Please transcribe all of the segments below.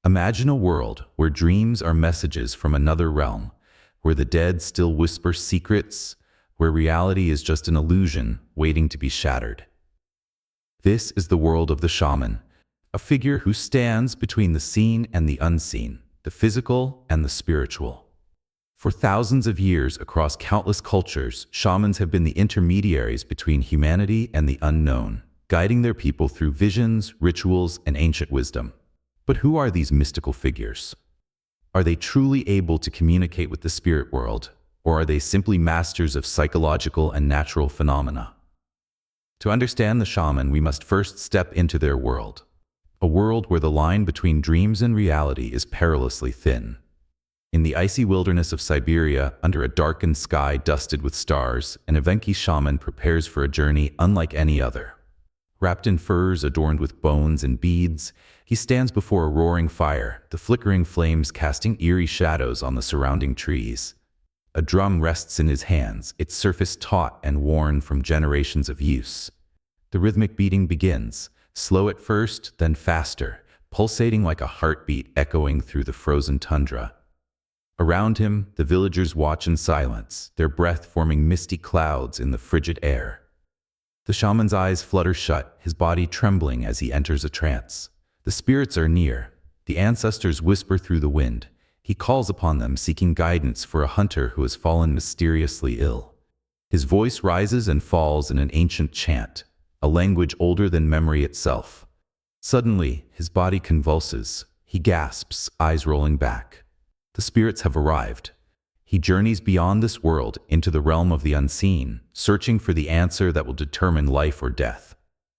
Imagine a world where dreams are messages from another realm, where the dead still whisper secrets, where reality is just an illusion waiting to be shattered. This is the world of the shaman, a figure who stands between the seen and the unseen, the physical and the spiritual. For thousands of years across countless cultures, shamans have been the intermediaries between humanity and the unknown, guiding their people through visions, rituals, and ancient wisdom. But who are these mystical figures? Are they truly able to communicate with the spirit world, or are they simply masters of psychological and natural phenomena? To understand the shaman, we must first step into their world, a world where the line between dreams and reality is perilously thin. In the icy wilderness of Siberia, under a darkened sky dusted with stars, an Evenki shaman prepares for a journey unlike any other. Wrapped in furs adorned with bones and beads, he stands before a roaring fire, the flickering flames casting eerie shadows on the surrounding trees. A drum rests in his hands, its surface taut and worn from generations of use. The rhythmic beating begins, slow at first, then faster, pulsating like a heartbeat echoing through the frozen tundra. Around him, the villagers watch in silence, their breath forming misty clouds in the frigid air. The shaman's eyes flutter shut, his body trembling as he enters a trance. The spirits are near. The ancestors whisper through the wind. He calls upon them, seeking guidance for a hunter who has fallen mysteriously ill. His voice rises and falls in an ancient chant, a language older than memory itself. Suddenly, his body convulses. He gasps, eyes rolling back. The spirits have arrived. He journeys beyond this world into the realm of the unseen, searching for the answer that will determine life or death.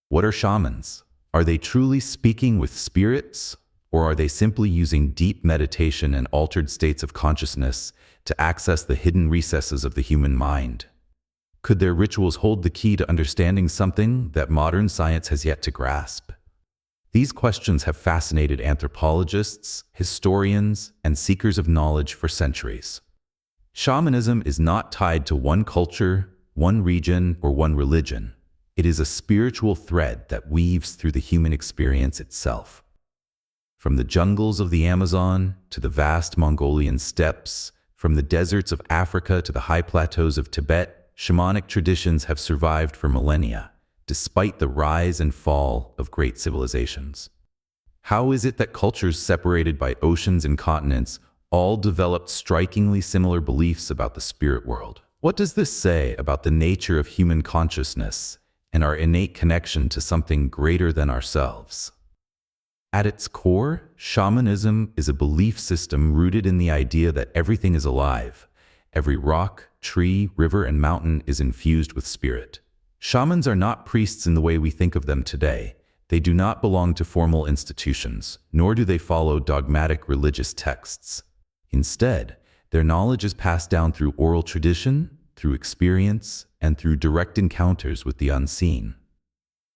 What are shamans? Are they truly speaking with spirits, or are they simply using deep meditation and altered states of consciousness to access the hidden recesses of the human mind? Could their rituals hold the key to understanding something that modern science has yet to grasp? These questions have fascinated anthropologists, historians, and seekers of knowledge for centuries. Shamanism is not tied to one culture, one region, or one religion. It is a spiritual thread that weaves through the human experience itself. From the jungles of the Amazon to the vast Mongolian steppes, from the deserts of Africa to the high plateaus of Tibet, shamanic traditions have survived for millennia, despite the rise and fall of great civilizations. How is it that cultures separated by oceans and continents all developed strikingly similar beliefs about the spirit world? What does this say about the nature of human consciousness and our innate connection to something greater than ourselves? At its core, shamanism is a belief system rooted in the idea that everything is alive. Every rock, tree, river, and mountain is infused with spirit. Shamans are not priests in the way we think of them today. They do not belong to formal institutions, nor do they follow dogmatic religious texts. Instead, their knowledge is passed down through oral tradition, through experience, and through direct encounters with the unseen.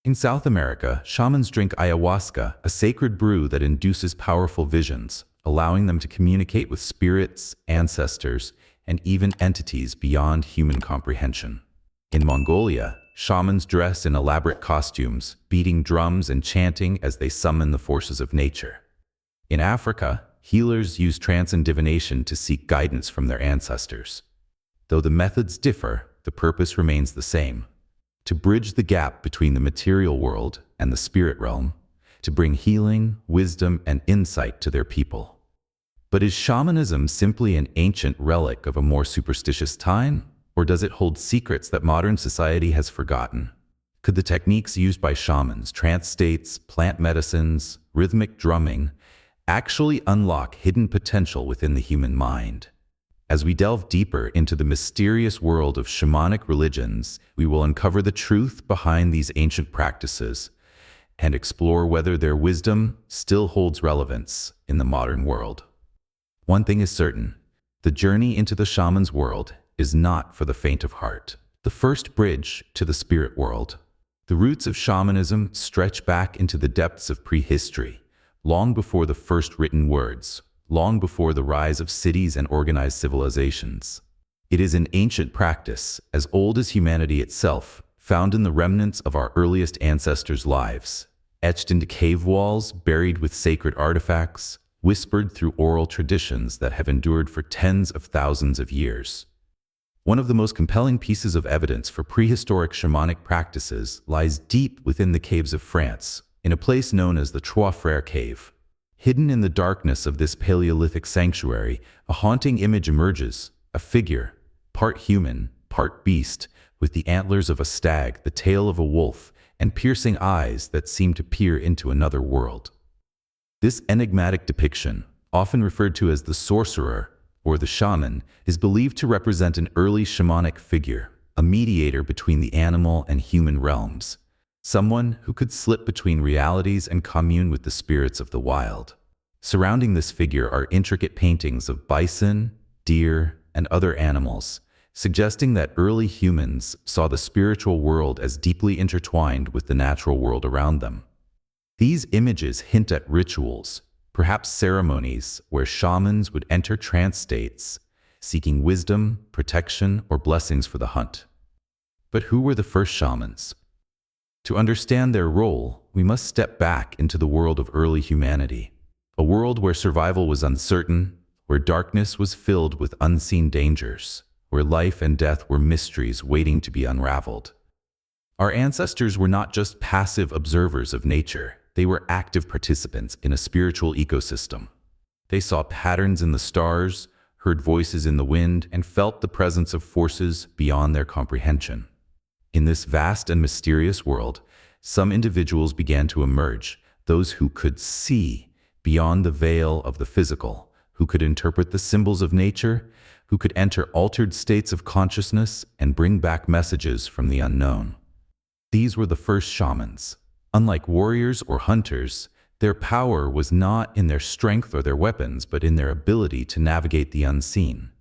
In South America, shamans drink ayahuasca, a sacred brew that induces powerful visions, allowing them to communicate with spirits, ancestors, and even entities beyond human comprehension. In Mongolia, shamans dress in elaborate costumes, beating drums and chanting as they summon the forces of nature. In Africa, healers use trance and divination to seek guidance from their ancestors. Though the methods differ, the purpose remains the same: to bridge the gap between the material world and the spirit realm, to bring healing, wisdom, and insight to their people. But is shamanism simply an ancient relic of a more superstitious time, or does it hold secrets that modern society has forgotten? Could the techniques used by shamans, trance states, plant medicines, rhythmic drumming, actually unlock hidden potential within the human mind? As we delve deeper into the mysterious world of shamanic religions, we will uncover the truth behind these ancient practices and explore whether their wisdom still holds relevance in the modern world. One thing is certain: the journey into the shaman's world is not for the faint of heart. The first bridge to the spirit world. The roots of shamanism stretch back into the depths of prehistory, long before the first written words, long before the rise of cities and organized civilizations. It is an ancient practice, as old as humanity itself, found in the remnants of our earliest ancestors' lives, etched into cave walls, buried with sacred artifacts, whispered through oral traditions that have endured for tens of thousands of years. One of the most compelling pieces of evidence for prehistoric shamanic practices lies deep within the caves of France, in a place known as the Trois Frères Cave. Hidden in the darkness of this Paleolithic sanctuary, a haunting image emerges, a figure, part human, part beast, with the antlers of a stag, the tail of a wolf, and piercing eyes that seem to peer into another world. This enigmatic depiction, often referred to as the sorcerer or the shaman, is believed to represent an early shamanic figure, a mediator between the animal and human realms, someone who could slip between realities and commune with the spirits of the wild. Surrounding this figure are intricate paintings of bison, deer, and other animals, suggesting that early humans saw the spiritual world as deeply intertwined with the natural world around them. These images hint at rituals, perhaps ceremonies, where shamans would enter trance states, seeking wisdom, protection, or blessings for the hunt. But who were the first shamans? To understand their role, we must step back into the world of early humanity, a world where survival was uncertain, where darkness was filled with unseen dangers, where life and death were mysteries waiting to be unraveled. Our ancestors were not just passive observers of nature, they were active participants in a spiritual ecosystem. They saw patterns in the stars, heard voices in the wind, and felt the presence of forces beyond their comprehension. In this vast and mysterious world, some individuals began to emerge, those who could see beyond the veil of the physical, who could interpret the symbols of nature, who could enter altered states of consciousness and bring back messages from the unknown. These were the first shamans. Unlike warriors or hunters, their power was not in their strength or their weapons, but in their ability to navigate the unseen.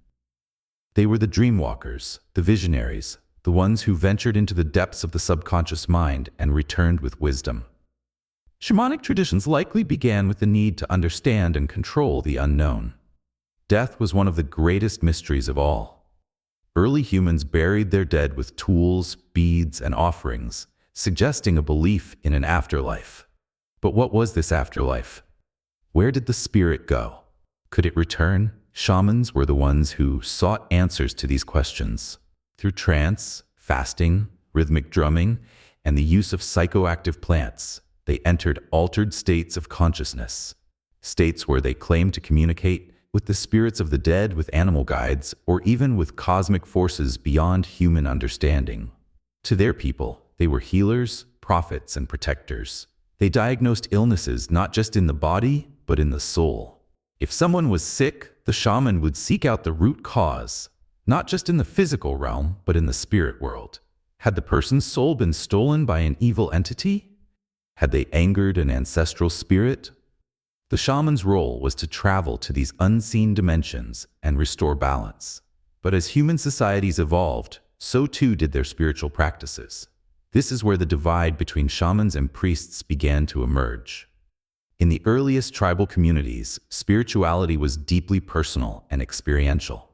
They were the dreamwalkers, the visionaries, the ones who ventured into the depths of the subconscious mind and returned with wisdom. Shamanic traditions likely began with the need to understand and control the unknown. Death was one of the greatest mysteries of all. Early humans buried their dead with tools, beads, and offerings, suggesting a belief in an afterlife. But what was this afterlife? Where did the spirit go? Could it return? Shamans were the ones who sought answers to these questions. Through trance, fasting, rhythmic drumming, and the use of psychoactive plants, they entered altered states of consciousness, states where they claimed to communicate with the spirits of the dead, with animal guides, or even with cosmic forces beyond human understanding. To their people, they were healers, prophets, and protectors. They diagnosed illnesses not just in the body, but in the soul. If someone was sick, the shaman would seek out the root cause, not just in the physical realm, but in the spirit world. Had the person's soul been stolen by an evil entity? Had they angered an ancestral spirit? The shaman's role was to travel to these unseen dimensions and restore balance. But as human societies evolved, so too did their spiritual practices. This is where the divide between shamans and priests began to emerge. In the earliest tribal communities, spirituality was deeply personal and experiential.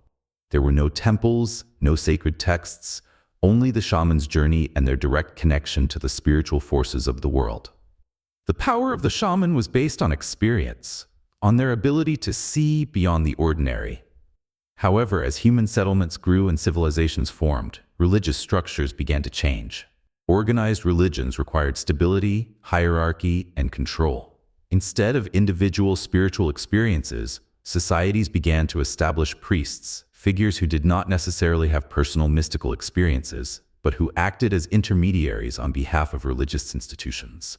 There were no temples, no sacred texts, only the shaman's journey and their direct connection to the spiritual forces of the world. The power of the shaman was based on experience, on their ability to see beyond the ordinary. However, as human settlements grew and civilizations formed, religious structures began to change. Organized religions required stability, hierarchy, and control. Instead of individual spiritual experiences, societies began to establish priests, figures who did not necessarily have personal mystical experiences, but who acted as intermediaries on behalf of religious institutions.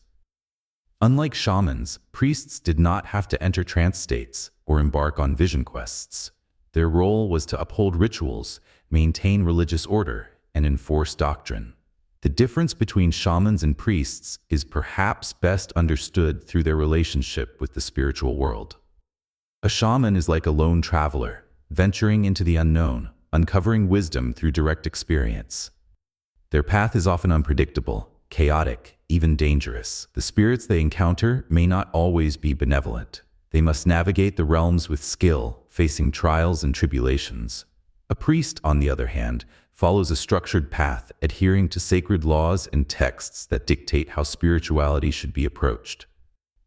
Unlike shamans, priests did not have to enter trance states or embark on vision quests. Their role was to uphold rituals, maintain religious order, and enforce doctrine. The difference between shamans and priests is perhaps best understood through their relationship with the spiritual world. A shaman is like a lone traveler, venturing into the unknown, uncovering wisdom through direct experience. Their path is often unpredictable, chaotic, even dangerous. The spirits they encounter may not always be benevolent. They must navigate the realms with skill, facing trials and tribulations. A priest, on the other hand, follows a structured path, adhering to sacred laws and texts that dictate how spirituality should be approached.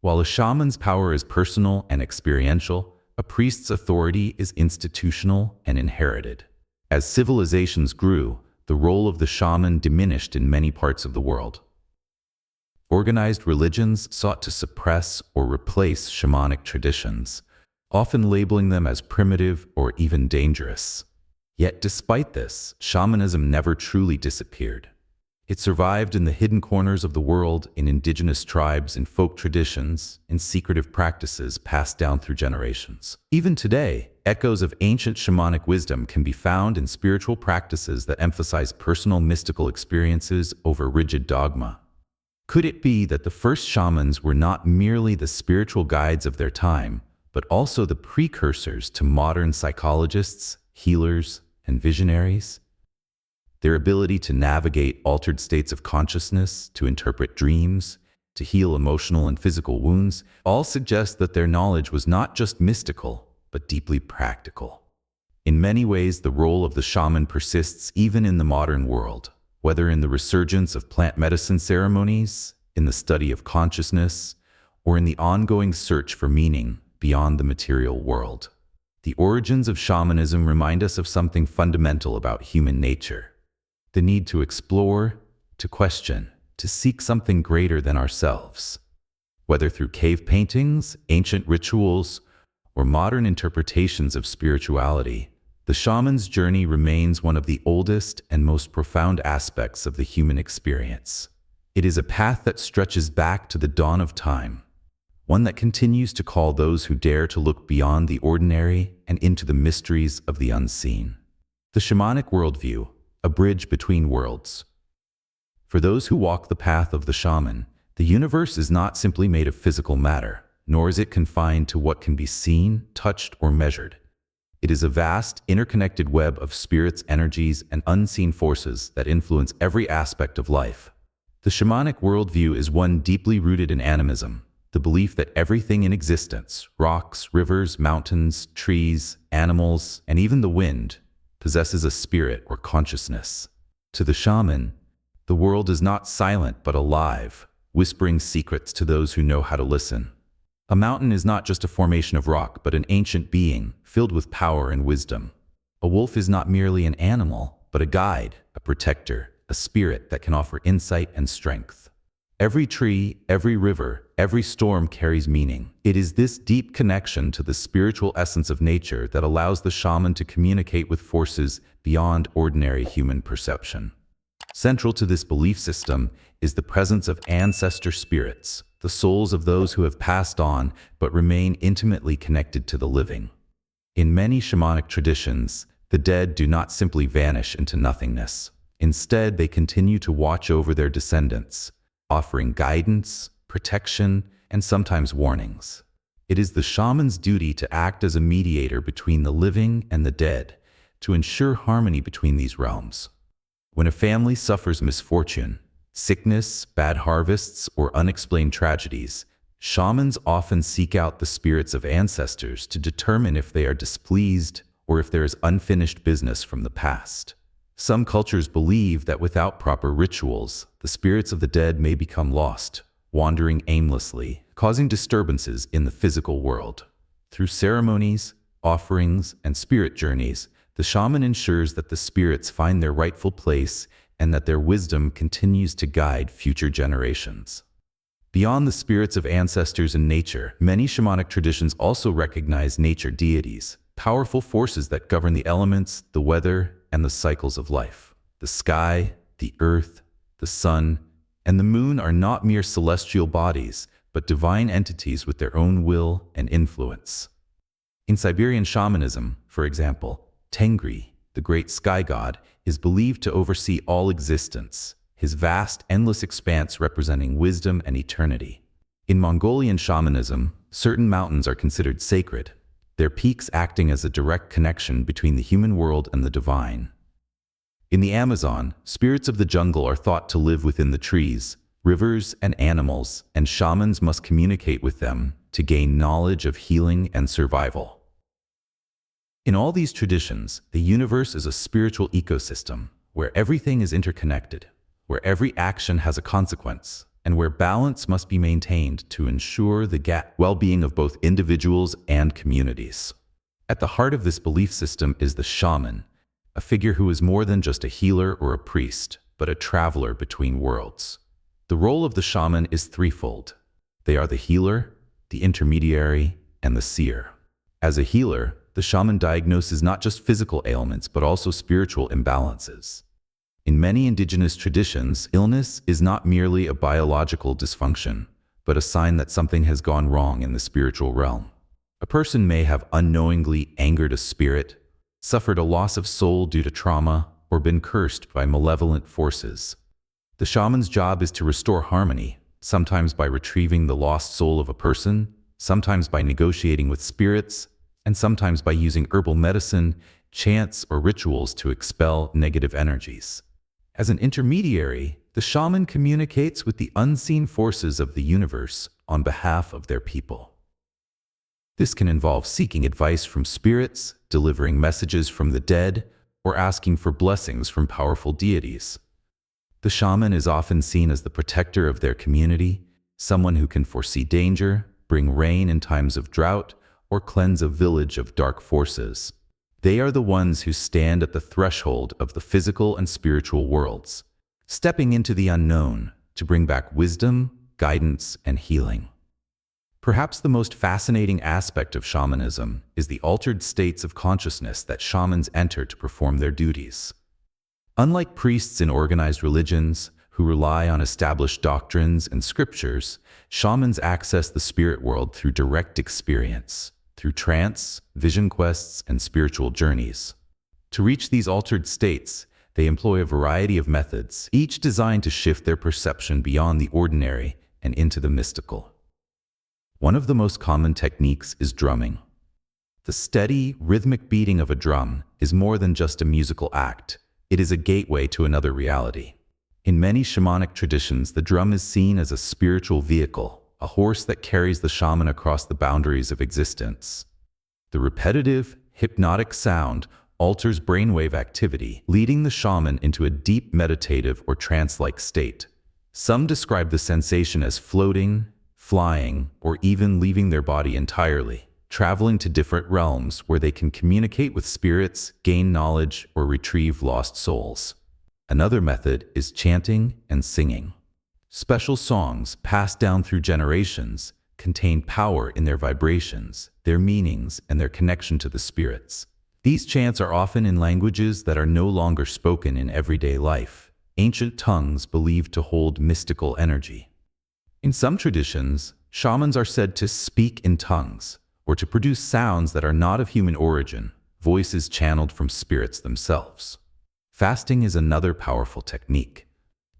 While a shaman's power is personal and experiential, a priest's authority is institutional and inherited. As civilizations grew, the role of the shaman diminished in many parts of the world. Organized religions sought to suppress or replace shamanic traditions, often labeling them as primitive or even dangerous. Yet despite this, shamanism never truly disappeared. It survived in the hidden corners of the world, in indigenous tribes, in folk traditions, in secretive practices passed down through generations. Even today, echoes of ancient shamanic wisdom can be found in spiritual practices that emphasize personal mystical experiences over rigid dogma. Could it be that the first shamans were not merely the spiritual guides of their time, but also the precursors to modern psychologists, healers, and visionaries? Their ability to navigate altered states of consciousness, to interpret dreams, to heal emotional and physical wounds, all suggest that their knowledge was not just mystical, but deeply practical. In many ways, the role of the shaman persists even in the modern world, whether in the resurgence of plant medicine ceremonies, in the study of consciousness, or in the ongoing search for meaning beyond the material world. The origins of shamanism remind us of something fundamental about human nature: the need to explore, to question, to seek something greater than ourselves. Whether through cave paintings, ancient rituals, or modern interpretations of spirituality, the shaman's journey remains one of the oldest and most profound aspects of the human experience. It is a path that stretches back to the dawn of time, one that continues to call those who dare to look beyond the ordinary and into the mysteries of the unseen. The Shamanic Worldview, a bridge between worlds. For those who walk the path of the shaman, the universe is not simply made of physical matter, nor is it confined to what can be seen, touched, or measured. It is a vast, interconnected web of spirits, energies, and unseen forces that influence every aspect of life. The Shamanic worldview is one deeply rooted in animism, the belief that everything in existence, rocks, rivers, mountains, trees, animals, and even the wind, possesses a spirit or consciousness. To the shaman, the world is not silent but alive, whispering secrets to those who know how to listen. A mountain is not just a formation of rock, but an ancient being filled with power and wisdom. A wolf is not merely an animal, but a guide, a protector, a spirit that can offer insight and strength. Every tree, every river, every storm carries meaning. It is this deep connection to the spiritual essence of nature that allows the shaman to communicate with forces beyond ordinary human perception. Central to this belief system is the presence of ancestor spirits, the souls of those who have passed on but remain intimately connected to the living. In many shamanic traditions, the dead do not simply vanish into nothingness. Instead, they continue to watch over their descendants, offering guidance, protection, and sometimes warnings. It is the shaman's duty to act as a mediator between the living and the dead, to ensure harmony between these realms. When a family suffers misfortune, sickness, bad harvests, or unexplained tragedies, shamans often seek out the spirits of ancestors to determine if they are displeased or if there is unfinished business from the past. Some cultures believe that without proper rituals, the spirits of the dead may become lost, wandering aimlessly, causing disturbances in the physical world. Through ceremonies, offerings, and spirit journeys, the shaman ensures that the spirits find their rightful place and that their wisdom continues to guide future generations. Beyond the spirits of ancestors in nature, many shamanic traditions also recognize nature deities, powerful forces that govern the elements, the weather, and the cycles of life. The sky, the earth, the sun, and the moon are not mere celestial bodies, but divine entities with their own will and influence. In Siberian shamanism, for example, Tengri, the great sky god, is believed to oversee all existence, his vast, endless expanse representing wisdom and eternity. In Mongolian shamanism, certain mountains are considered sacred, their peaks acting as a direct connection between the human world and the divine. In the Amazon, spirits of the jungle are thought to live within the trees, rivers, and animals, and shamans must communicate with them to gain knowledge of healing and survival. In all these traditions, the universe is a spiritual ecosystem where everything is interconnected, where every action has a consequence, and where balance must be maintained to ensure the well-being of both individuals and communities. At the heart of this belief system is the shaman, a figure who is more than just a healer or a priest, but a traveler between worlds. The role of the shaman is threefold. They are the healer, the intermediary, and the seer. As a healer, the shaman diagnoses not just physical ailments, but also spiritual imbalances. In many indigenous traditions, illness is not merely a biological dysfunction, but a sign that something has gone wrong in the spiritual realm. A person may have unknowingly angered a spirit, suffered a loss of soul due to trauma, or been cursed by malevolent forces. The shaman's job is to restore harmony, sometimes by retrieving the lost soul of a person, sometimes by negotiating with spirits, and sometimes by using herbal medicine, chants, or rituals to expel negative energies. As an intermediary, the shaman communicates with the unseen forces of the universe on behalf of their people. This can involve seeking advice from spirits, delivering messages from the dead, or asking for blessings from powerful deities. The shaman is often seen as the protector of their community, someone who can foresee danger, bring rain in times of drought, or cleanse a village of dark forces. They are the ones who stand at the threshold of the physical and spiritual worlds, stepping into the unknown to bring back wisdom, guidance, and healing. Perhaps the most fascinating aspect of shamanism is the altered states of consciousness that shamans enter to perform their duties. Unlike priests in organized religions, who rely on established doctrines and scriptures, shamans access the spirit world through direct experience, through trance, vision quests, and spiritual journeys. To reach these altered states, they employ a variety of methods, each designed to shift their perception beyond the ordinary and into the mystical. One of the most common techniques is drumming. The steady, rhythmic beating of a drum is more than just a musical act. It is a gateway to another reality. In many shamanic traditions, the drum is seen as a spiritual vehicle, a horse that carries the shaman across the boundaries of existence. The repetitive, hypnotic sound alters brainwave activity, leading the shaman into a deep meditative or trance-like state. Some describe the sensation as floating, flying, or even leaving their body entirely, traveling to different realms where they can communicate with spirits, gain knowledge, or retrieve lost souls. Another method is chanting and singing. Special songs passed down through generations contain power in their vibrations, their meanings, and their connection to the spirits. These chants are often in languages that are no longer spoken in everyday life, ancient tongues believed to hold mystical energy. In some traditions, shamans are said to speak in tongues, or to produce sounds that are not of human origin, voices channeled from spirits themselves. Fasting is another powerful technique.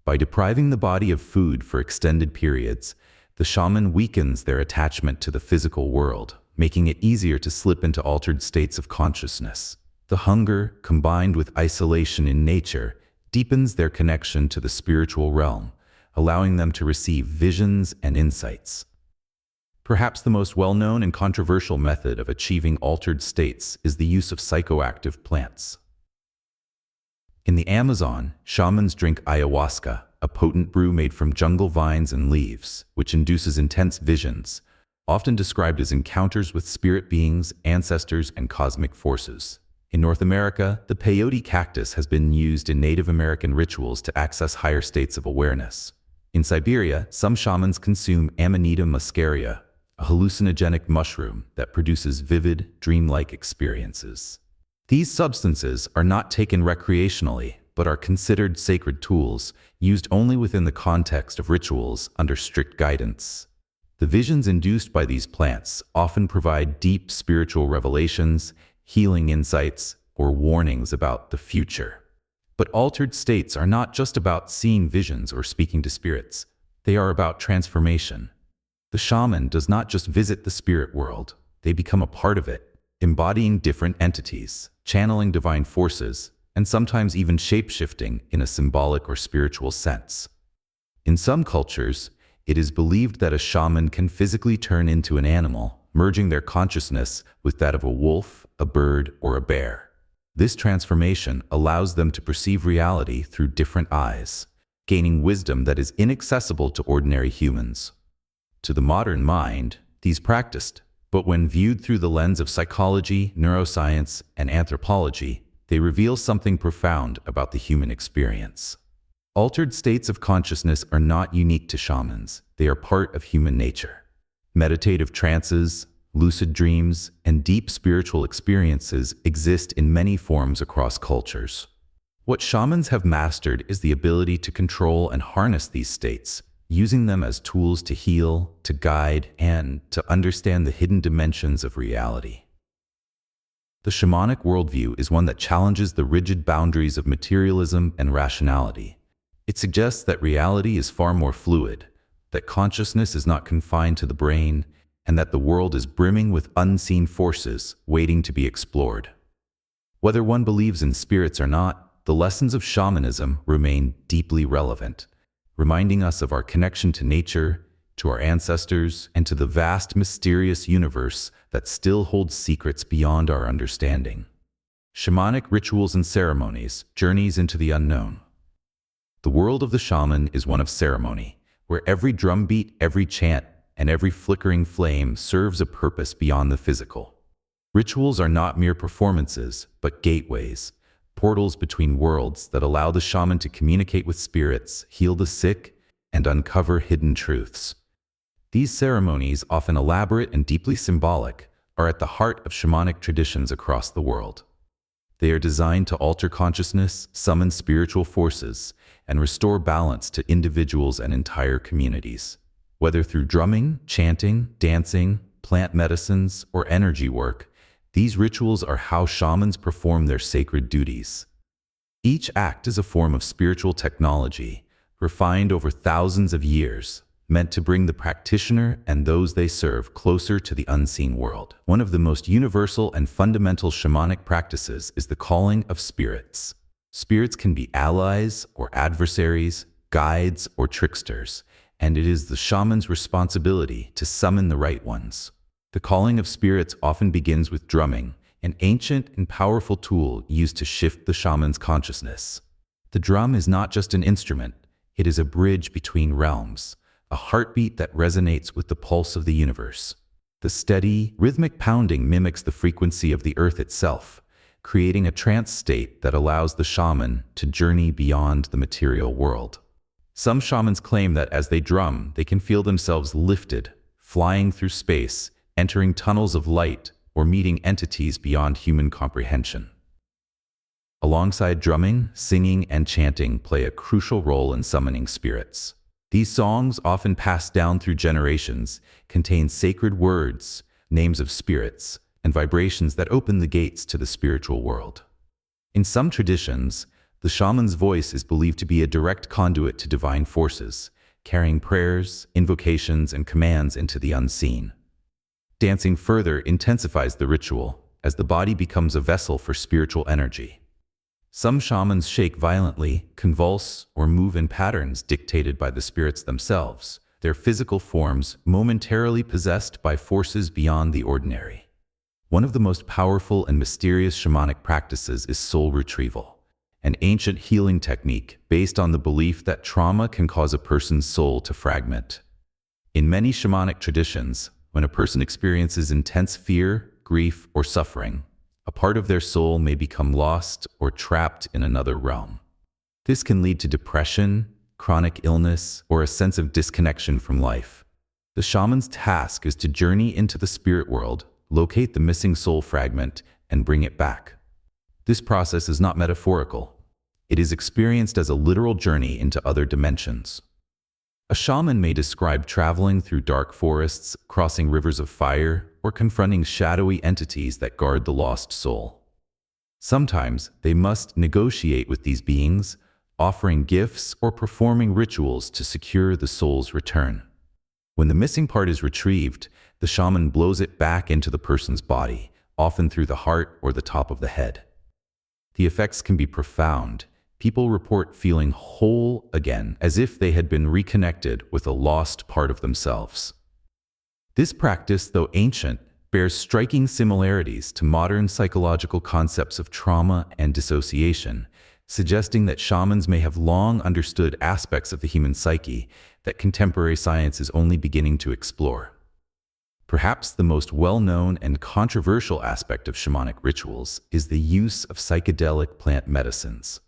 By depriving the body of food for extended periods, the shaman weakens their attachment to the physical world, making it easier to slip into altered states of consciousness. The hunger, combined with isolation in nature, deepens their connection to the spiritual realm, allowing them to receive visions and insights. Perhaps the most well-known and controversial method of achieving altered states is the use of psychoactive plants. In the Amazon, shamans drink ayahuasca, a potent brew made from jungle vines and leaves, which induces intense visions, often described as encounters with spirit beings, ancestors, and cosmic forces. In North America, the peyote cactus has been used in Native American rituals to access higher states of awareness. In Siberia, some shamans consume Amanita muscaria, a hallucinogenic mushroom that produces vivid, dreamlike experiences. These substances are not taken recreationally, but are considered sacred tools, used only within the context of rituals under strict guidance. The visions induced by these plants often provide deep spiritual revelations, healing insights, or warnings about the future. But altered states are not just about seeing visions or speaking to spirits. They are about transformation. The shaman does not just visit the spirit world, they become a part of it, embodying different entities, channeling divine forces, and sometimes even shape-shifting in a symbolic or spiritual sense. In some cultures, it is believed that a shaman can physically turn into an animal, merging their consciousness with that of a wolf, a bird, or a bear. This transformation allows them to perceive reality through different eyes, gaining wisdom that is inaccessible to ordinary humans. To the modern mind, these practiced, but when viewed through the lens of psychology, neuroscience, and anthropology, they reveal something profound about the human experience. Altered states of consciousness are not unique to shamans. They are part of human nature. Meditative trances, lucid dreams, and deep spiritual experiences exist in many forms across cultures. What shamans have mastered is the ability to control and harness these states, using them as tools to heal, to guide, and to understand the hidden dimensions of reality. The shamanic worldview is one that challenges the rigid boundaries of materialism and rationality. It suggests that reality is far more fluid, that consciousness is not confined to the brain, and that the world is brimming with unseen forces waiting to be explored. Whether one believes in spirits or not, the lessons of shamanism remain deeply relevant, reminding us of our connection to nature, to our ancestors, and to the vast, mysterious universe that still holds secrets beyond our understanding. Shamanic rituals and ceremonies, journeys into the unknown. The world of the shaman is one of ceremony, where every drumbeat, every chant, and every flickering flame serves a purpose beyond the physical. Rituals are not mere performances, but gateways, portals between worlds that allow the shaman to communicate with spirits, heal the sick, and uncover hidden truths. These ceremonies, often elaborate and deeply symbolic, are at the heart of shamanic traditions across the world. They are designed to alter consciousness, summon spiritual forces, and restore balance to individuals and entire communities. Whether through drumming, chanting, dancing, plant medicines, or energy work, these rituals are how shamans perform their sacred duties. Each act is a form of spiritual technology, refined over thousands of years, meant to bring the practitioner and those they serve closer to the unseen world. One of the most universal and fundamental shamanic practices is the calling of spirits. Spirits can be allies or adversaries, guides or tricksters, and it is the shaman's responsibility to summon the right ones. The calling of spirits often begins with drumming, an ancient and powerful tool used to shift the shaman's consciousness. The drum is not just an instrument, it is a bridge between realms, a heartbeat that resonates with the pulse of the universe. The steady, rhythmic pounding mimics the frequency of the earth itself, creating a trance state that allows the shaman to journey beyond the material world. Some shamans claim that as they drum, they can feel themselves lifted, flying through space, entering tunnels of light, or meeting entities beyond human comprehension. Alongside drumming, singing, and chanting play a crucial role in summoning spirits. These songs, often passed down through generations, contain sacred words, names of spirits, and vibrations that open the gates to the spiritual world. In some traditions, the shaman's voice is believed to be a direct conduit to divine forces, carrying prayers, invocations, and commands into the unseen. Dancing further intensifies the ritual, as the body becomes a vessel for spiritual energy. Some shamans shake violently, convulse, or move in patterns dictated by the spirits themselves, their physical forms momentarily possessed by forces beyond the ordinary. One of the most powerful and mysterious shamanic practices is soul retrieval, an ancient healing technique based on the belief that trauma can cause a person's soul to fragment. In many shamanic traditions, when a person experiences intense fear, grief, or suffering, a part of their soul may become lost or trapped in another realm. This can lead to depression, chronic illness, or a sense of disconnection from life. The shaman's task is to journey into the spirit world, locate the missing soul fragment, and bring it back. This process is not metaphorical. It is experienced as a literal journey into other dimensions. A shaman may describe traveling through dark forests, crossing rivers of fire, or confronting shadowy entities that guard the lost soul. Sometimes they must negotiate with these beings, offering gifts or performing rituals to secure the soul's return. When the missing part is retrieved, the shaman blows it back into the person's body, often through the heart or the top of the head. The effects can be profound. People report feeling whole again, as if they had been reconnected with a lost part of themselves. This practice, though ancient, bears striking similarities to modern psychological concepts of trauma and dissociation, suggesting that shamans may have long understood aspects of the human psyche that contemporary science is only beginning to explore. Perhaps the most well-known and controversial aspect of shamanic rituals is the use of psychedelic plant medicines.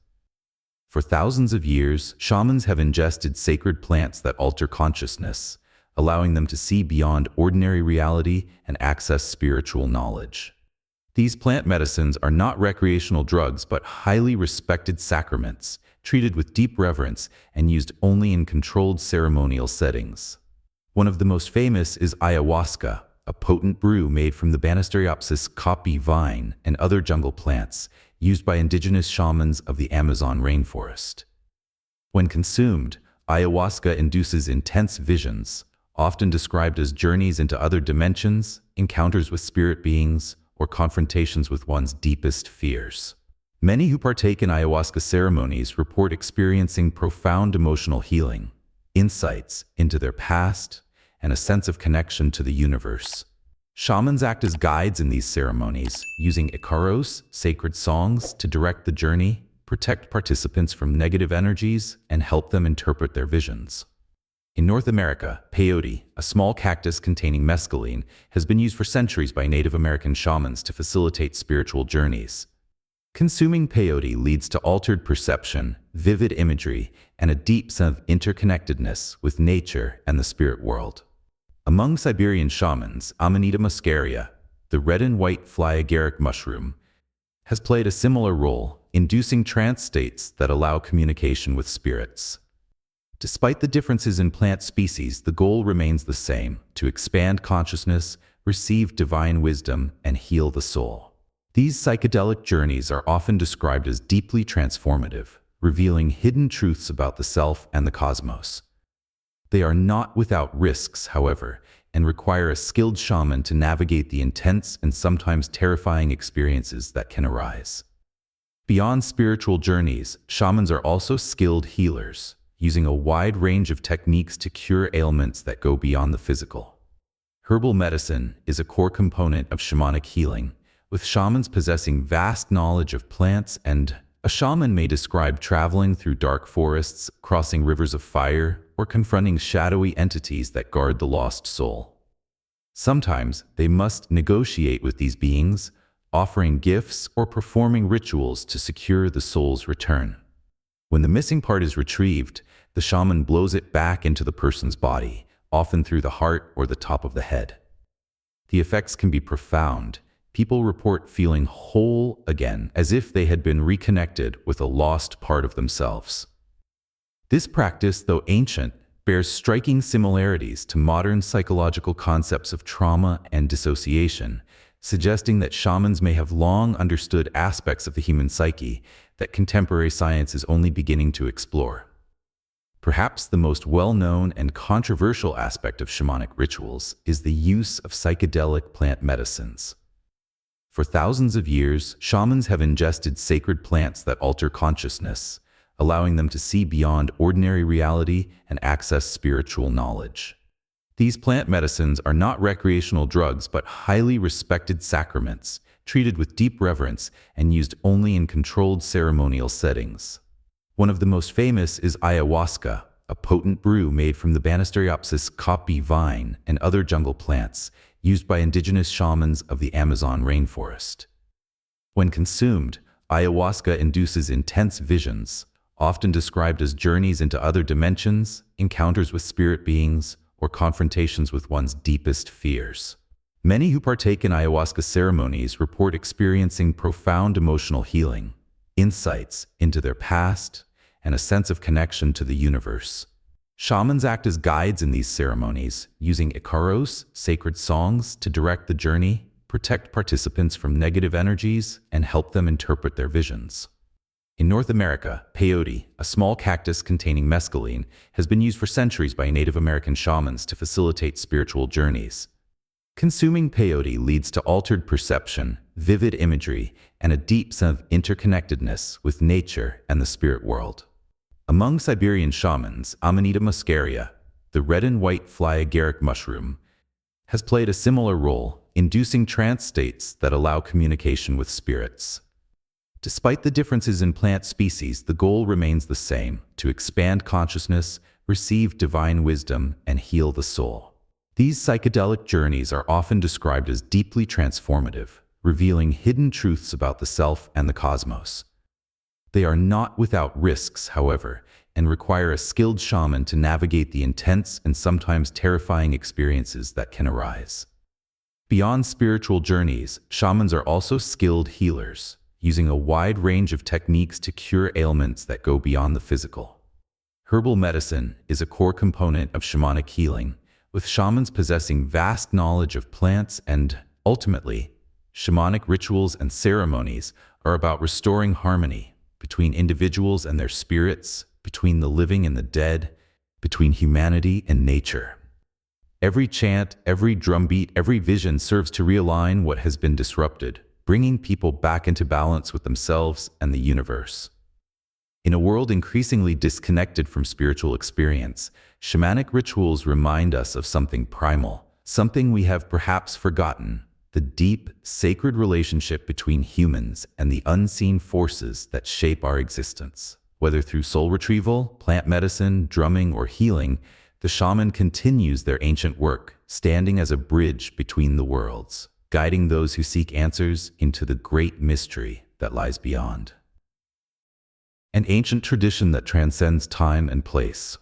For thousands of years, shamans have ingested sacred plants that alter consciousness, allowing them to see beyond ordinary reality and access spiritual knowledge. These plant medicines are not recreational drugs but highly respected sacraments, treated with deep reverence and used only in controlled ceremonial settings. One of the most famous is ayahuasca, a potent brew made from the Banisteriopsis caapi vine and other jungle plants, used by indigenous shamans of the Amazon rainforest. When consumed, ayahuasca induces intense visions, often described as journeys into other dimensions, encounters with spirit beings, or confrontations with one's deepest fears. Many who partake in ayahuasca ceremonies report experiencing profound emotional healing, insights into their past, and a sense of connection to the universe. Shamans act as guides in these ceremonies, using icaros, sacred songs, to direct the journey, protect participants from negative energies, and help them interpret their visions. In North America, peyote, a small cactus containing mescaline, has been used for centuries by Native American shamans to facilitate spiritual journeys. Consuming peyote leads to altered perception, vivid imagery, and a deep sense of interconnectedness with nature and the spirit world. Among Siberian shamans, Amanita muscaria, the red and white fly agaric mushroom, has played a similar role, inducing trance states that allow communication with spirits. Despite the differences in plant species, the goal remains the same: to expand consciousness, receive divine wisdom, and heal the soul. These psychedelic journeys are often described as deeply transformative, revealing hidden truths about the self and the cosmos. They are not without risks, however, and require a skilled shaman to navigate the intense and sometimes terrifying experiences that can arise. Beyond spiritual journeys, shamans are also skilled healers, using a wide range of techniques to cure ailments that go beyond the physical. Herbal medicine is a core component of shamanic healing, with shamans possessing vast knowledge of plants, and a shaman may describe traveling through dark forests, crossing rivers of fire, or confronting shadowy entities that guard the lost soul. Sometimes they must negotiate with these beings, offering gifts or performing rituals to secure the soul's return. When the missing part is retrieved, the shaman blows it back into the person's body, often through the heart or the top of the head. The effects can be profound. People report feeling whole again, as if they had been reconnected with a lost part of themselves. This practice, though ancient, bears striking similarities to modern psychological concepts of trauma and dissociation, suggesting that shamans may have long understood aspects of the human psyche that contemporary science is only beginning to explore. Perhaps the most well-known and controversial aspect of shamanic rituals is the use of psychedelic plant medicines. For thousands of years, shamans have ingested sacred plants that alter consciousness, allowing them to see beyond ordinary reality and access spiritual knowledge. These plant medicines are not recreational drugs but highly respected sacraments, treated with deep reverence and used only in controlled ceremonial settings. One of the most famous is ayahuasca, a potent brew made from the Banisteriopsis caapi vine and other jungle plants, used by indigenous shamans of the Amazon rainforest. When consumed, ayahuasca induces intense visions, often described as journeys into other dimensions, encounters with spirit beings, or confrontations with one's deepest fears. Many who partake in ayahuasca ceremonies report experiencing profound emotional healing, insights into their past, and a sense of connection to the universe. Shamans act as guides in these ceremonies, using icaros, sacred songs, to direct the journey, protect participants from negative energies, and help them interpret their visions. In North America, peyote, a small cactus containing mescaline, has been used for centuries by Native American shamans to facilitate spiritual journeys. Consuming peyote leads to altered perception, vivid imagery, and a deep sense of interconnectedness with nature and the spirit world. Among Siberian shamans, Amanita muscaria, the red and white fly agaric mushroom, has played a similar role, inducing trance states that allow communication with spirits. Despite the differences in plant species, the goal remains the same: to expand consciousness, receive divine wisdom, and heal the soul. These psychedelic journeys are often described as deeply transformative, revealing hidden truths about the self and the cosmos. They are not without risks, however, and require a skilled shaman to navigate the intense and sometimes terrifying experiences that can arise. Beyond spiritual journeys, shamans are also skilled healers, using a wide range of techniques to cure ailments that go beyond the physical. Herbal medicine is a core component of shamanic healing, with shamans possessing vast knowledge of plants and, ultimately, shamanic rituals and ceremonies are about restoring harmony between individuals and their spirits, between the living and the dead, between humanity and nature. Every chant, every drumbeat, every vision serves to realign what has been disrupted, bringing people back into balance with themselves and the universe. In a world increasingly disconnected from spiritual experience, shamanic rituals remind us of something primal, something we have perhaps forgotten: the deep, sacred relationship between humans and the unseen forces that shape our existence. Whether through soul retrieval, plant medicine, drumming, or healing, the shaman continues their ancient work, standing as a bridge between the worlds, guiding those who seek answers into the great mystery that lies beyond. An ancient tradition that transcends time and place.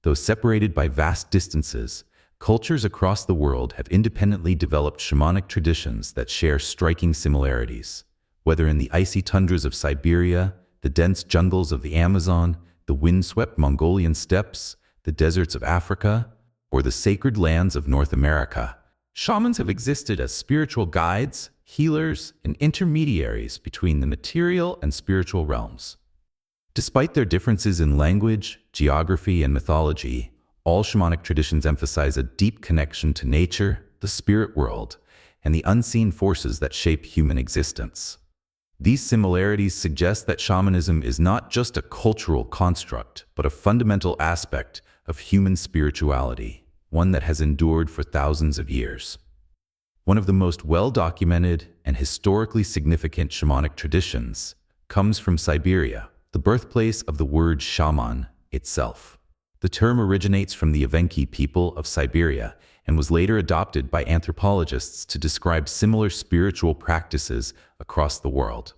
Though separated by vast distances, cultures across the world have independently developed shamanic traditions that share striking similarities. Whether in the icy tundras of Siberia, the dense jungles of the Amazon, the windswept Mongolian steppes, the deserts of Africa, or the sacred lands of North America, shamans have existed as spiritual guides, healers, and intermediaries between the material and spiritual realms. Despite their differences in language, geography, and mythology, all shamanic traditions emphasize a deep connection to nature, the spirit world, and the unseen forces that shape human existence. These similarities suggest that shamanism is not just a cultural construct, but a fundamental aspect of human spirituality, one that has endured for thousands of years. One of the most well-documented and historically significant shamanic traditions comes from Siberia, the birthplace of the word shaman itself. The term originates from the Evenki people of Siberia and was later adopted by anthropologists to describe similar spiritual practices across the world.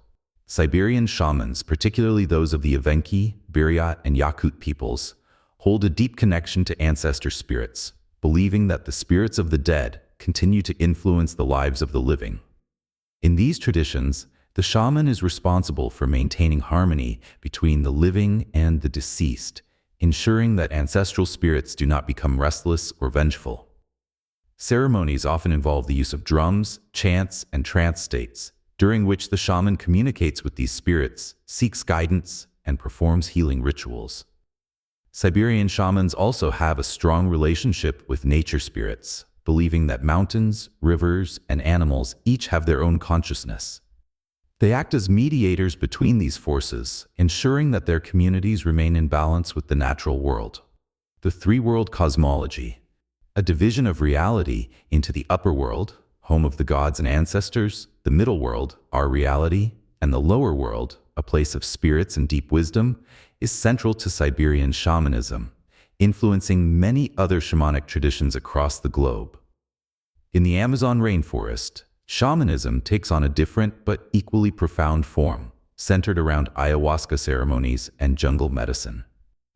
Siberian shamans, particularly those of the Evenki, Buryat, and Yakut peoples, hold a deep connection to ancestor spirits, believing that the spirits of the dead continue to influence the lives of the living. In these traditions, the shaman is responsible for maintaining harmony between the living and the deceased, ensuring that ancestral spirits do not become restless or vengeful. Ceremonies often involve the use of drums, chants, and trance states, during which the shaman communicates with these spirits, seeks guidance, and performs healing rituals. Siberian shamans also have a strong relationship with nature spirits, believing that mountains, rivers, and animals each have their own consciousness. They act as mediators between these forces, ensuring that their communities remain in balance with the natural world. The three-world cosmology, a division of reality into the upper world, home of the gods and ancestors, the middle world, our reality, and the lower world, a place of spirits and deep wisdom, is central to Siberian shamanism, influencing many other shamanic traditions across the globe. In the Amazon rainforest, shamanism takes on a different but equally profound form, centered around ayahuasca ceremonies and jungle medicine.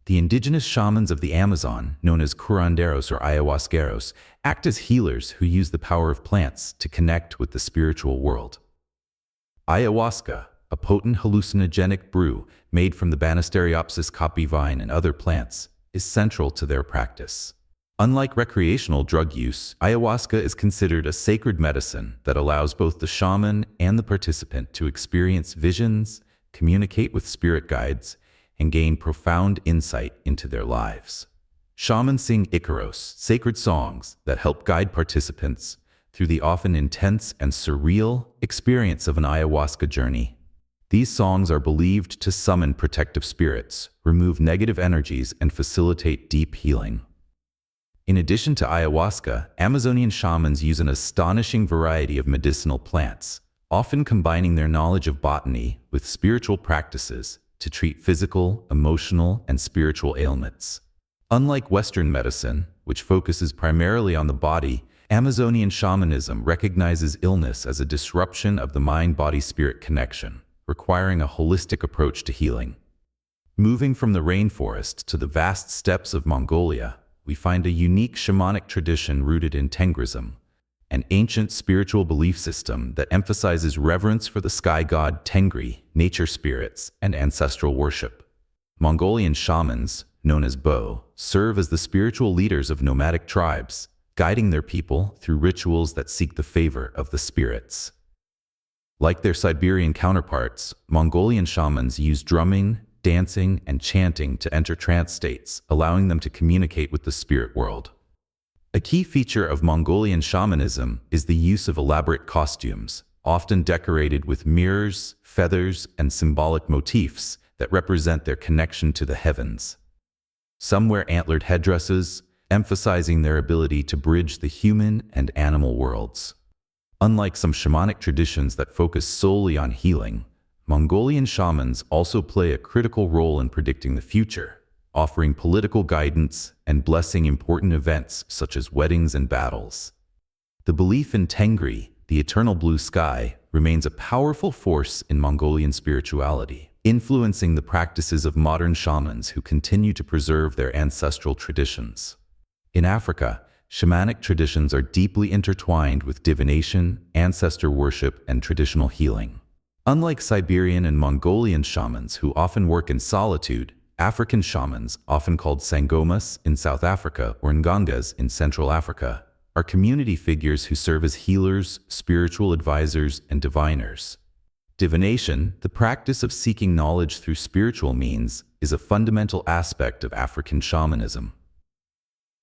The indigenous shamans of the Amazon, known as curanderos or ayahuasqueros, act as healers who use the power of plants to connect with the spiritual world. Ayahuasca, a potent hallucinogenic brew made from the Banisteriopsis caapi vine and other plants, is central to their practice. Unlike recreational drug use, ayahuasca is considered a sacred medicine that allows both the shaman and the participant to experience visions, communicate with spirit guides, and gain profound insight into their lives. Shamans sing Icaros, sacred songs that help guide participants through the often intense and surreal experience of an ayahuasca journey. These songs are believed to summon protective spirits, remove negative energies, and facilitate deep healing. In addition to ayahuasca, Amazonian shamans use an astonishing variety of medicinal plants, often combining their knowledge of botany with spiritual practices to treat physical, emotional, and spiritual ailments. Unlike Western medicine, which focuses primarily on the body, Amazonian shamanism recognizes illness as a disruption of the mind-body-spirit connection, requiring a holistic approach to healing. Moving from the rainforest to the vast steppes of Mongolia, we find a unique shamanic tradition rooted in Tengrism, an ancient spiritual belief system that emphasizes reverence for the sky god Tengri, nature spirits, and ancestral worship. Mongolian shamans, known as Bo, serve as the spiritual leaders of nomadic tribes, guiding their people through rituals that seek the favor of the spirits. Like their Siberian counterparts, Mongolian shamans use drumming, dancing, and chanting to enter trance states, allowing them to communicate with the spirit world. A key feature of Mongolian shamanism is the use of elaborate costumes, often decorated with mirrors, feathers, and symbolic motifs that represent their connection to the heavens. Some wear antlered headdresses, emphasizing their ability to bridge the human and animal worlds. Unlike some shamanic traditions that focus solely on healing, Mongolian shamans also play a critical role in predicting the future, offering political guidance and blessing important events such as weddings and battles. The belief in Tengri, the eternal blue sky, remains a powerful force in Mongolian spirituality, influencing the practices of modern shamans who continue to preserve their ancestral traditions. In Africa, shamanic traditions are deeply intertwined with divination, ancestor worship, and traditional healing. Unlike Siberian and Mongolian shamans who often work in solitude, African shamans, often called Sangomas in South Africa or Ngangas in Central Africa, are community figures who serve as healers, spiritual advisors, and diviners. Divination, the practice of seeking knowledge through spiritual means, is a fundamental aspect of African shamanism.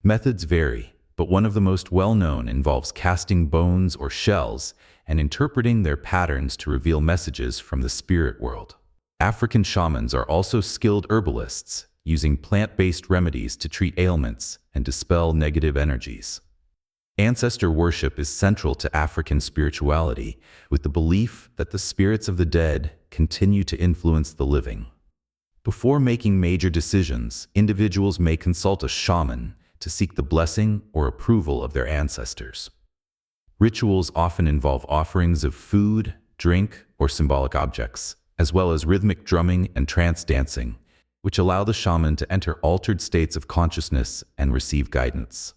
Methods vary, but one of the most well-known involves casting bones or shells and interpreting their patterns to reveal messages from the spirit world. African shamans are also skilled herbalists, using plant-based remedies to treat ailments and dispel negative energies. Ancestor worship is central to African spirituality, with the belief that the spirits of the dead continue to influence the living. Before making major decisions, individuals may consult a shaman to seek the blessing or approval of their ancestors. Rituals often involve offerings of food, drink, or symbolic objects, as well as rhythmic drumming and trance dancing, which allow the shaman to enter altered states of consciousness and receive guidance.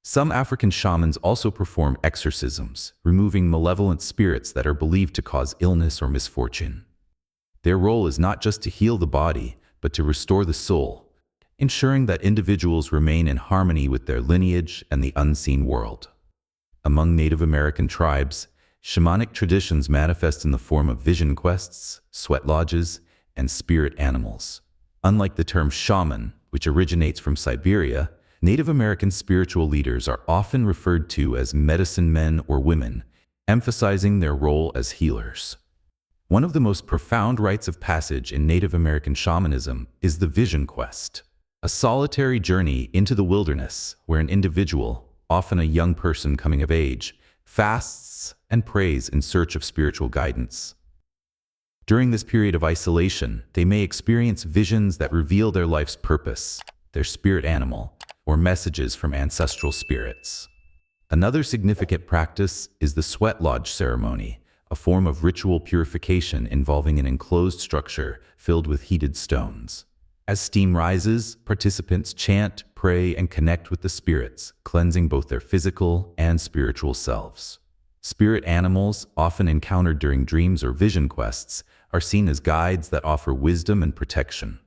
Some African shamans also perform exorcisms, removing malevolent spirits that are believed to cause illness or misfortune. Their role is not just to heal the body, but to restore the soul, ensuring that individuals remain in harmony with their lineage and the unseen world. Among Native American tribes, shamanic traditions manifest in the form of vision quests, sweat lodges, and spirit animals. Unlike the term shaman, which originates from Siberia, Native American spiritual leaders are often referred to as medicine men or women, emphasizing their role as healers. One of the most profound rites of passage in Native American shamanism is the vision quest, a solitary journey into the wilderness where an individual, often a young person coming of age, fasts and prays in search of spiritual guidance. During this period of isolation, they may experience visions that reveal their life's purpose, their spirit animal, or messages from ancestral spirits. Another significant practice is the sweat lodge ceremony, a form of ritual purification involving an enclosed structure filled with heated stones. As steam rises, participants chant, pray, and connect with the spirits, cleansing both their physical and spiritual selves. Spirit animals, often encountered during dreams or vision quests, are seen as guides that offer wisdom and protection.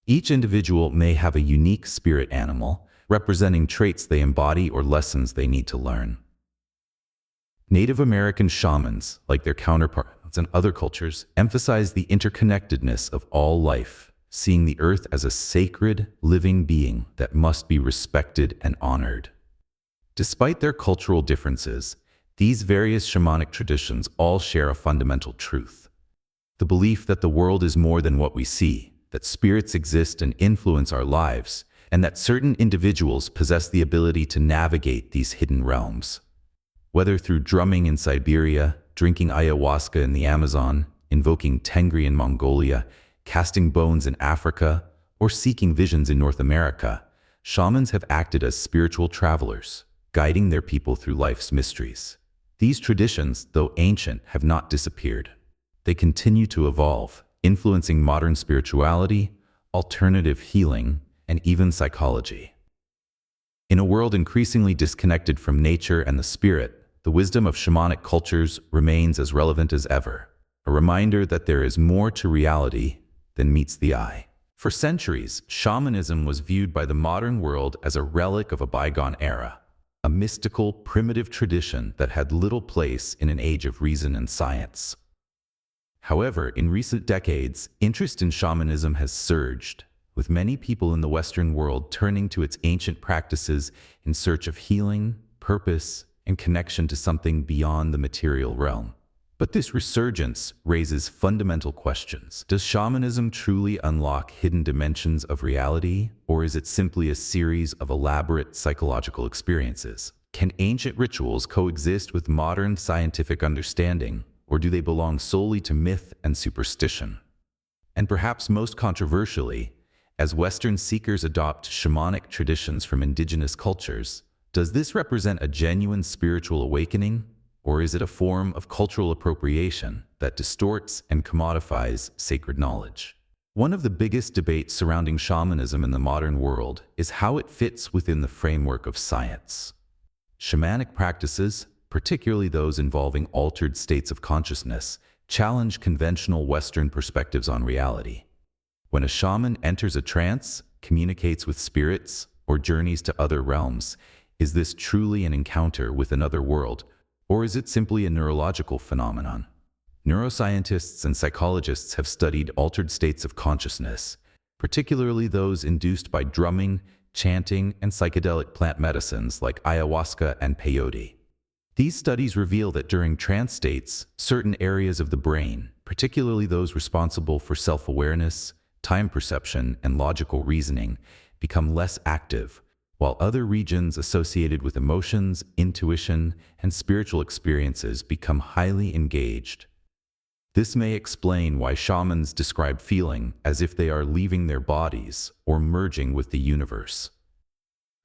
Each individual may have a unique spirit animal, representing traits they embody or lessons they need to learn. Native American shamans, like their counterparts in other cultures, emphasize the interconnectedness of all life, seeing the earth as a sacred, living being that must be respected and honored. Despite their cultural differences, these various shamanic traditions all share a fundamental truth: the belief that the world is more than what we see, that spirits exist and influence our lives, and that certain individuals possess the ability to navigate these hidden realms. Whether through drumming in Siberia, drinking ayahuasca in the Amazon, invoking Tengri in Mongolia, casting bones in Africa, or seeking visions in North America, shamans have acted as spiritual travelers, guiding their people through life's mysteries. These traditions, though ancient, have not disappeared. They continue to evolve, influencing modern spirituality, alternative healing, and even psychology. In a world increasingly disconnected from nature and the spirit, the wisdom of shamanic cultures remains as relevant as ever, a reminder that there is more to reality than meets the eye. For centuries, shamanism was viewed by the modern world as a relic of a bygone era, a mystical, primitive tradition that had little place in an age of reason and science. However, in recent decades, interest in shamanism has surged, with many people in the Western world turning to its ancient practices in search of healing, purpose, and connection to something beyond the material realm. But this resurgence raises fundamental questions. Does shamanism truly unlock hidden dimensions of reality, or is it simply a series of elaborate psychological experiences? Can ancient rituals coexist with modern scientific understanding, or do they belong solely to myth and superstition? And perhaps most controversially, as Western seekers adopt shamanic traditions from indigenous cultures, does this represent a genuine spiritual awakening, or is it a form of cultural appropriation that distorts and commodifies sacred knowledge? One of the biggest debates surrounding shamanism in the modern world is how it fits within the framework of science. Shamanic practices, particularly those involving altered states of consciousness, challenge conventional Western perspectives on reality. When a shaman enters a trance, communicates with spirits, or journeys to other realms, is this truly an encounter with another world, or is it simply a neurological phenomenon? Neuroscientists and psychologists have studied altered states of consciousness, particularly those induced by drumming, chanting, and psychedelic plant medicines like ayahuasca and peyote. These studies reveal that during trance states, certain areas of the brain, particularly those responsible for self-awareness, time perception, and logical reasoning, become less active, while other regions associated with emotions, intuition, and spiritual experiences become highly engaged. This may explain why shamans describe feeling as if they are leaving their bodies or merging with the universe.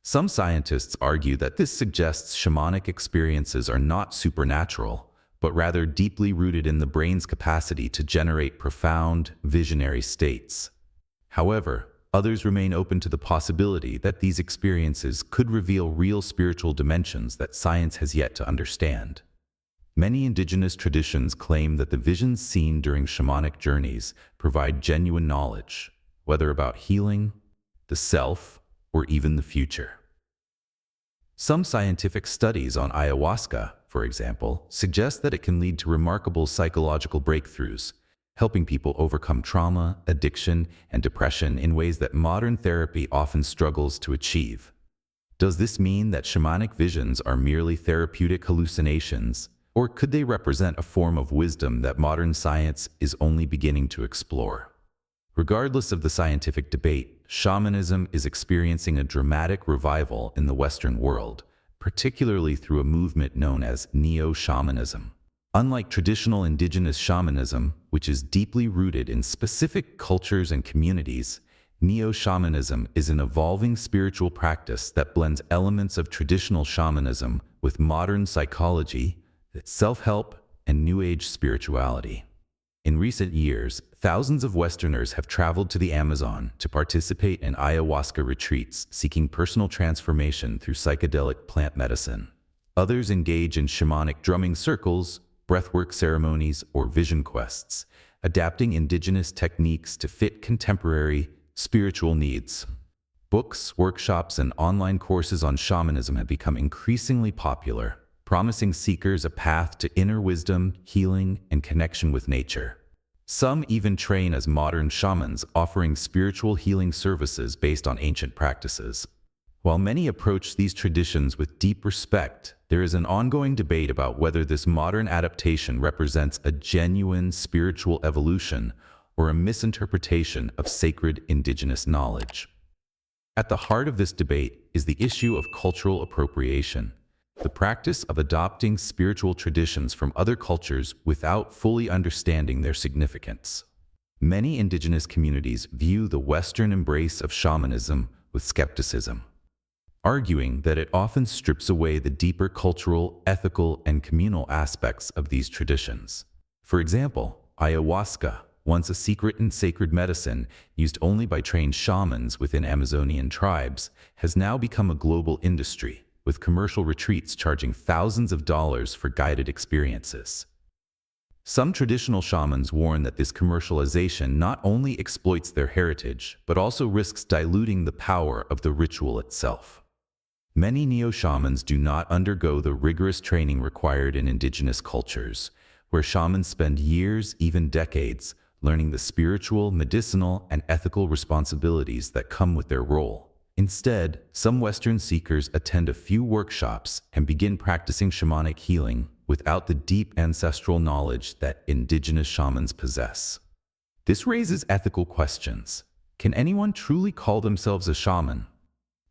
Some scientists argue that this suggests shamanic experiences are not supernatural, but rather deeply rooted in the brain's capacity to generate profound, visionary states. However, others remain open to the possibility that these experiences could reveal real spiritual dimensions that science has yet to understand. Many indigenous traditions claim that the visions seen during shamanic journeys provide genuine knowledge, whether about healing, the self, or even the future. Some scientific studies on ayahuasca, for example, suggest that it can lead to remarkable psychological breakthroughs, helping people overcome trauma, addiction, and depression in ways that modern therapy often struggles to achieve. Does this mean that shamanic visions are merely therapeutic hallucinations, or could they represent a form of wisdom that modern science is only beginning to explore? Regardless of the scientific debate, shamanism is experiencing a dramatic revival in the Western world, particularly through a movement known as neo-shamanism. Unlike traditional indigenous shamanism, which is deeply rooted in specific cultures and communities, neo-shamanism is an evolving spiritual practice that blends elements of traditional shamanism with modern psychology, self-help, and New Age spirituality. In recent years, thousands of Westerners have traveled to the Amazon to participate in ayahuasca retreats seeking personal transformation through psychedelic plant medicine. Others engage in shamanic drumming circles, breathwork ceremonies, or vision quests, adapting indigenous techniques to fit contemporary spiritual needs. Books, workshops, and online courses on shamanism have become increasingly popular, promising seekers a path to inner wisdom, healing, and connection with nature. Some even train as modern shamans, offering spiritual healing services based on ancient practices. While many approach these traditions with deep respect, there is an ongoing debate about whether this modern adaptation represents a genuine spiritual evolution or a misinterpretation of sacred indigenous knowledge. At the heart of this debate is the issue of cultural appropriation. the practice of adopting spiritual traditions from other cultures without fully understanding their significance. Many indigenous communities view the Western embrace of shamanism with skepticism, arguing that it often strips away the deeper cultural, ethical, and communal aspects of these traditions. For example, ayahuasca, once a secret and sacred medicine used only by trained shamans within Amazonian tribes, has now become a global industry, with commercial retreats charging thousands of dollars for guided experiences. Some traditional shamans warn that this commercialization not only exploits their heritage, but also risks diluting the power of the ritual itself. Many neo-shamans do not undergo the rigorous training required in indigenous cultures, where shamans spend years, even decades, learning the spiritual, medicinal, and ethical responsibilities that come with their role. Instead, some Western seekers attend a few workshops and begin practicing shamanic healing without the deep ancestral knowledge that indigenous shamans possess. This raises ethical questions. Can anyone truly call themselves a shaman?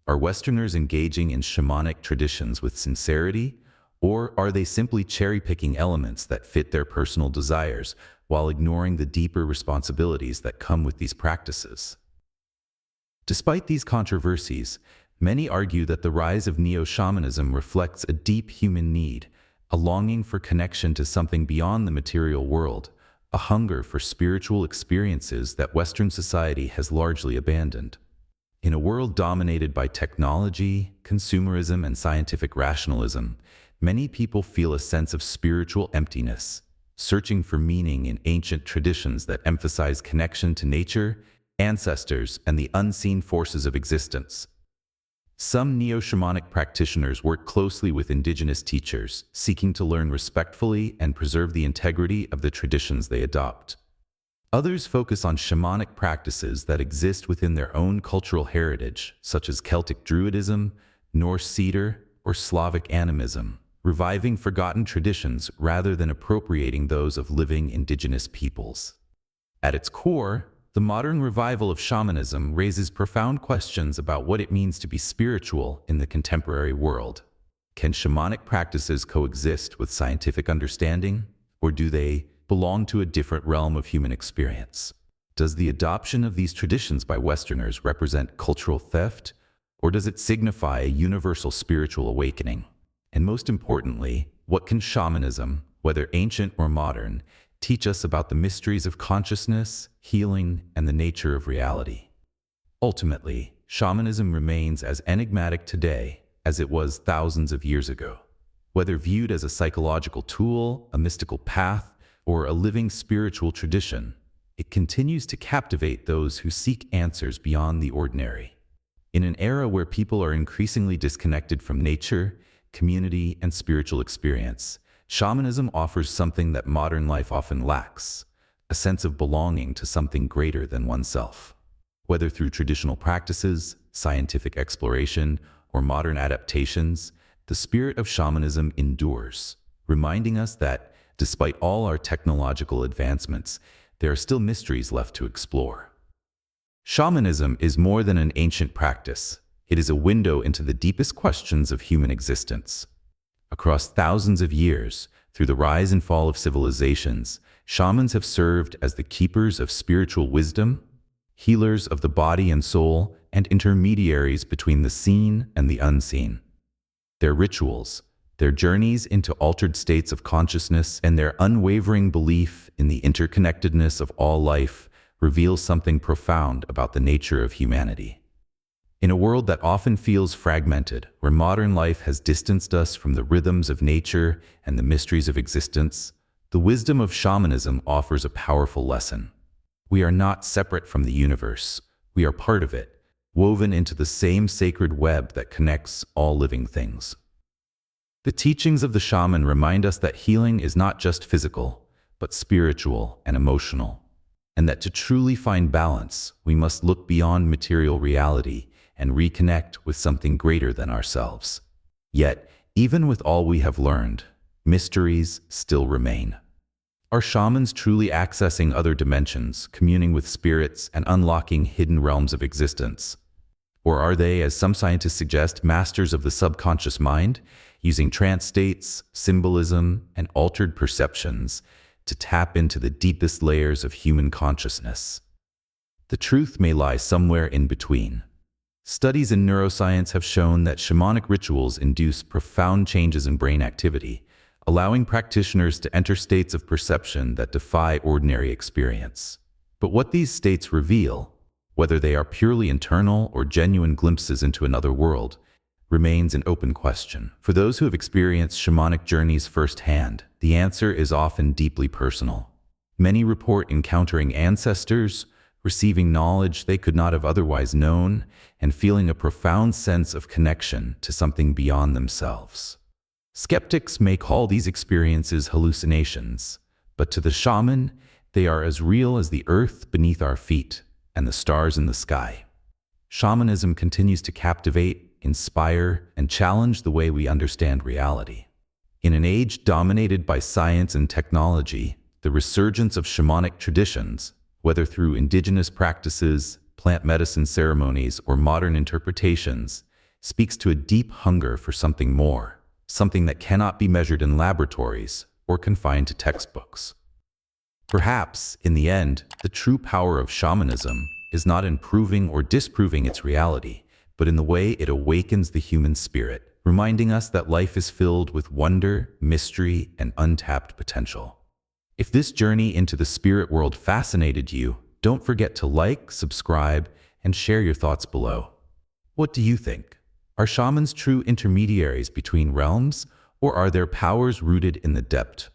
Are Westerners engaging in shamanic traditions with sincerity, or are they simply cherry-picking elements that fit their personal desires while ignoring the deeper responsibilities that come with these practices? Despite these controversies, many argue that the rise of neo-shamanism reflects a deep human need, a longing for connection to something beyond the material world, a hunger for spiritual experiences that Western society has largely abandoned. In a world dominated by technology, consumerism, and scientific rationalism, many people feel a sense of spiritual emptiness, searching for meaning in ancient traditions that emphasize connection to nature, ancestors, and the unseen forces of existence. Some neo-shamanic practitioners work closely with indigenous teachers, seeking to learn respectfully and preserve the integrity of the traditions they adopt. Others focus on shamanic practices that exist within their own cultural heritage, such as Celtic Druidism, Norse cedar, or Slavic animism, reviving forgotten traditions rather than appropriating those of living indigenous peoples. At its core, the modern revival of shamanism raises profound questions about what it means to be spiritual in the contemporary world. Can shamanic practices coexist with scientific understanding, or do they belong to a different realm of human experience? Does the adoption of these traditions by Westerners represent cultural theft, or does it signify a universal spiritual awakening? And most importantly, what can shamanism, whether ancient or modern, teach us about the mysteries of consciousness, healing, and the nature of reality? Ultimately, shamanism remains as enigmatic today as it was thousands of years ago. Whether viewed as a psychological tool, a mystical path, or a living spiritual tradition, it continues to captivate those who seek answers beyond the ordinary. In an era where people are increasingly disconnected from nature, community, and spiritual experience, shamanism offers something that modern life often lacks: a sense of belonging to something greater than oneself. Whether through traditional practices, scientific exploration, or modern adaptations, the spirit of shamanism endures, reminding us that, despite all our technological advancements, there are still mysteries left to explore. Shamanism is more than an ancient practice. It is a window into the deepest questions of human existence. Across thousands of years, through the rise and fall of civilizations, shamans have served as the keepers of spiritual wisdom, healers of the body and soul, and intermediaries between the seen and the unseen. Their rituals, their journeys into altered states of consciousness, and their unwavering belief in the interconnectedness of all life reveal something profound about the nature of humanity. In a world that often feels fragmented, where modern life has distanced us from the rhythms of nature and the mysteries of existence, the wisdom of shamanism offers a powerful lesson. We are not separate from the universe. We are part of it, woven into the same sacred web that connects all living things. The teachings of the shaman remind us that healing is not just physical, but spiritual and emotional, and that to truly find balance, we must look beyond material reality and reconnect with something greater than ourselves. Yet, even with all we have learned, mysteries still remain. Are shamans truly accessing other dimensions, communing with spirits, and unlocking hidden realms of existence? Or are they, as some scientists suggest, masters of the subconscious mind, using trance states, symbolism, and altered perceptions to tap into the deepest layers of human consciousness? The truth may lie somewhere in between. Studies in neuroscience have shown that shamanic rituals induce profound changes in brain activity, allowing practitioners to enter states of perception that defy ordinary experience. But what these states reveal, whether they are purely internal or genuine glimpses into another world, remains an open question. For those who have experienced shamanic journeys firsthand, the answer is often deeply personal. Many report encountering ancestors, receiving knowledge they could not have otherwise known, and feeling a profound sense of connection to something beyond themselves. Skeptics may call these experiences hallucinations, but to the shaman, they are as real as the earth beneath our feet and the stars in the sky. Shamanism continues to captivate, inspire, and challenge the way we understand reality. In an age dominated by science and technology, the resurgence of shamanic traditions, whether through indigenous practices, plant medicine ceremonies, or modern interpretations, speaks to a deep hunger for something more, something that cannot be measured in laboratories or confined to textbooks. Perhaps, in the end, the true power of shamanism is not in proving or disproving its reality, but in the way it awakens the human spirit, reminding us that life is filled with wonder, mystery, and untapped potential. If this journey into the spirit world fascinated you, don't forget to like, subscribe, and share your thoughts below. What do you think? Are shamans true intermediaries between realms, or are their powers rooted in the depth